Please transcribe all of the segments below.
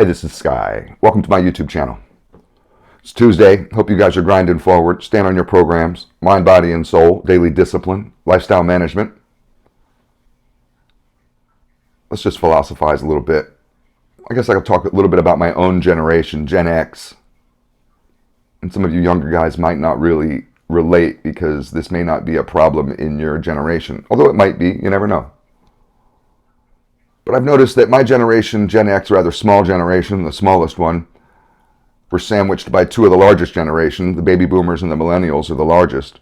Hey, this is Sky. Welcome to my YouTube channel. It's Tuesday. Hope you guys are grinding forward. Stand on your programs. Mind, body, and soul. Daily discipline. Lifestyle management. Let's just philosophize a little bit. I guess I could talk a little bit about my own generation, Gen X. And some of you younger guys might not really relate because this may not be a problem in your generation. Although it might be. You never know. But I've noticed that my generation, Gen X, rather small generation, the smallest one, were sandwiched by two of the largest generations. The baby boomers and the millennials are the largest.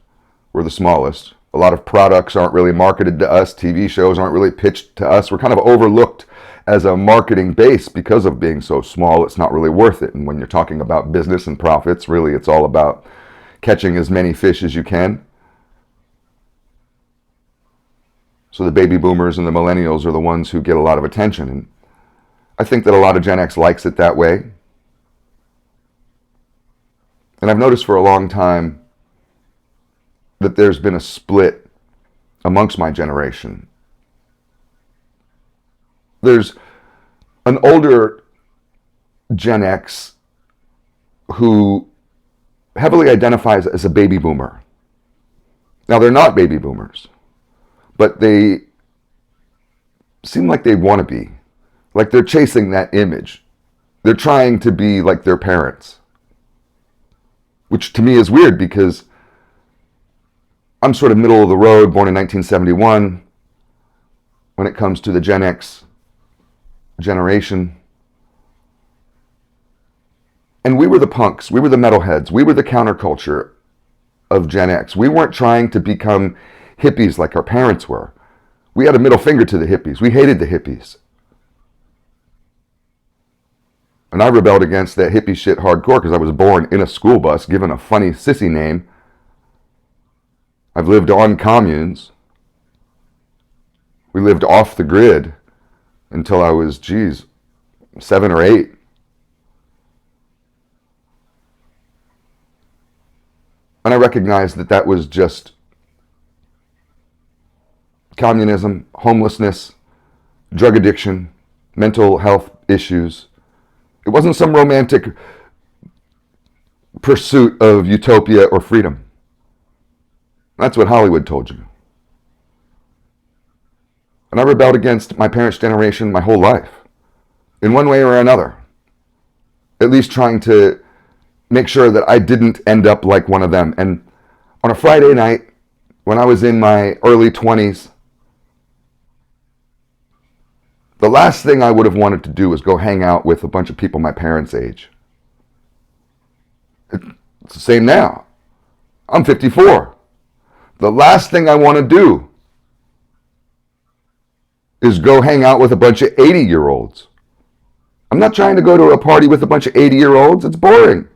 We're the smallest. A lot of products aren't really marketed to us. TV shows aren't really pitched to us. We're kind of overlooked as a marketing base because of being so small. It's not really worth it. And when you're talking about business and profits, really it's all about catching as many fish as you can. So the baby boomers and the millennials are the ones who get a lot of attention. And I think that a lot of Gen X likes it that way. And I've noticed for a long time that there's been a split amongst my generation. There's an older Gen X who heavily identifies as a baby boomer. Now, they're not baby boomers, but they seem like they want to be. Like they're chasing that image. They're trying to be like their parents. Which to me is weird because I'm sort of middle of the road, born in 1971, when it comes to the Gen X generation. And we were the punks. We were the metalheads. We were the counterculture of Gen X. We weren't trying to become hippies like our parents were. We had a middle finger to the hippies. We hated the hippies. And I rebelled against that hippie shit hardcore because I was born in a school bus, given a funny sissy name. I've lived on communes. We lived off the grid until I was, 7 or 8. And I recognized that that was just communism, homelessness, drug addiction, mental health issues. It wasn't some romantic pursuit of utopia or freedom. That's what Hollywood told you. And I rebelled against my parents' generation my whole life, in one way or another. At least trying to make sure that I didn't end up like one of them. And on a Friday night, when I was in my early 20s, the last thing I would have wanted to do was go hang out with a bunch of people my parents' age. It's the same now. I'm 54. The last thing I want to do is go hang out with a bunch of 80-year-olds. I'm not trying to go to a party with a bunch of 80-year-olds. It's boring.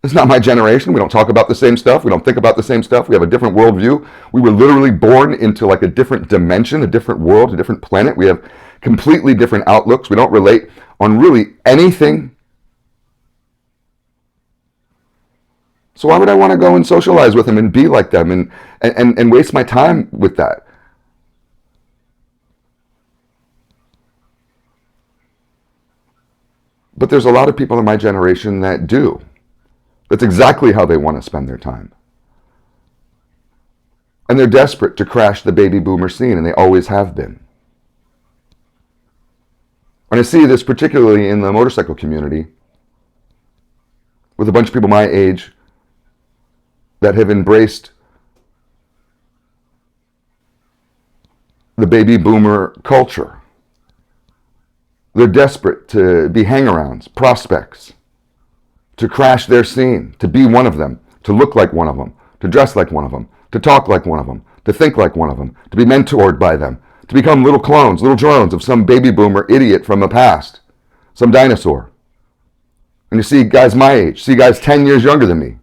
It's not my generation. We don't talk about the same stuff. We don't think about the same stuff. We have a different worldview. We were literally born into like a different dimension, a different world, a different planet. We have completely different outlooks. We don't relate on really anything. So why would I want to go and socialize with them and be like them and waste my time with that? But there's a lot of people in my generation that do. That's exactly how they want to spend their time. And they're desperate to crash the baby boomer scene, and they always have been. And I see this particularly in the motorcycle community with a bunch of people my age that have embraced the baby boomer culture. They're desperate to be hang-arounds, prospects, to crash their scene, to be one of them, to look like one of them, to dress like one of them, to talk like one of them, to think like one of them, to be mentored by them, to become little clones, little drones of some baby boomer idiot from the past, some dinosaur. And you see guys my age, see guys 10 years younger than me,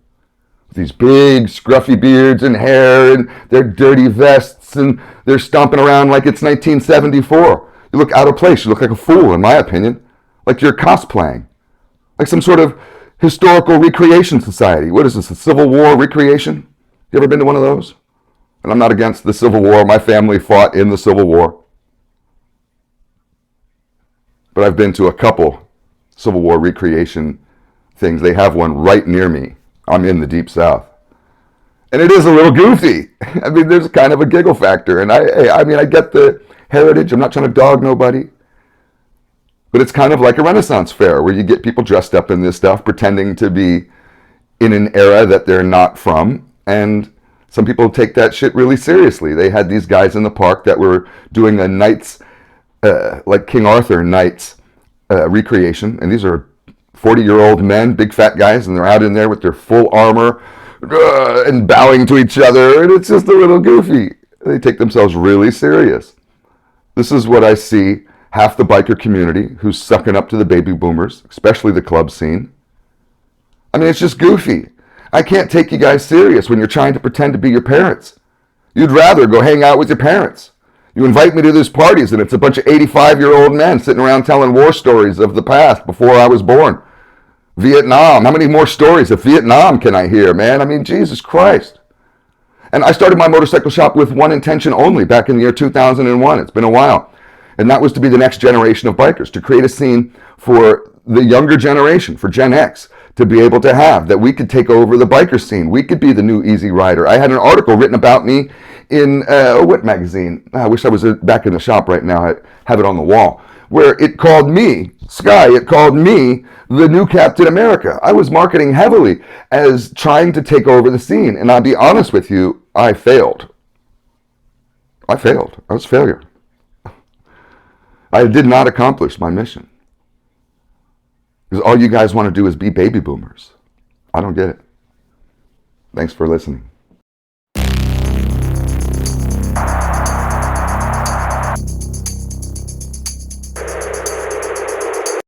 with these big scruffy beards and hair and their dirty vests, and they're stomping around like it's 1974. You look out of place, you look like a fool in my opinion, like you're cosplaying, like some sort of historical recreation society. What is this, a Civil War recreation? You ever been to one of those? And I'm not against the Civil War. My family fought in the Civil War. But I've been to a couple Civil War recreation things. They have one right near me. I'm in the Deep South. And it is a little goofy. I mean, there's kind of a giggle factor. And I mean, I get the heritage. I'm not trying to dog nobody. But it's kind of like a Renaissance fair where you get people dressed up in this stuff, pretending to be in an era that they're not from. And some people take that shit really seriously. They had these guys in the park that were doing a knights, like King Arthur knights recreation. And these are 40-year-old men, big fat guys, and they're out in there with their full armor and bowing to each other. And it's just a little goofy. They take themselves really serious. This is what I see half the biker community who's sucking up to the baby boomers, especially the club scene. I mean, it's just goofy. I can't take you guys serious when you're trying to pretend to be your parents. You'd rather go hang out with your parents. You invite me to these parties and it's a bunch of 85-year-old men sitting around telling war stories of the past before I was born. Vietnam. How many more stories of Vietnam can I hear, man? I mean, Jesus Christ. And I started my motorcycle shop with one intention only back in the year 2001. It's been a while. And that was to be the next generation of bikers, to create a scene for the younger generation, for Gen X, to be able to have, that we could take over the biker scene. We could be the new Easy Rider. I had an article written about me in a Wit magazine. I wish I was back in the shop right now. I have it on the wall. Where it called me, Sky, it called me the new Captain America. I was marketing heavily as trying to take over the scene. And I'll be honest with you, I failed. I was a failure. I did not accomplish my mission. Because all you guys want to do is be baby boomers. I don't get it. Thanks for listening.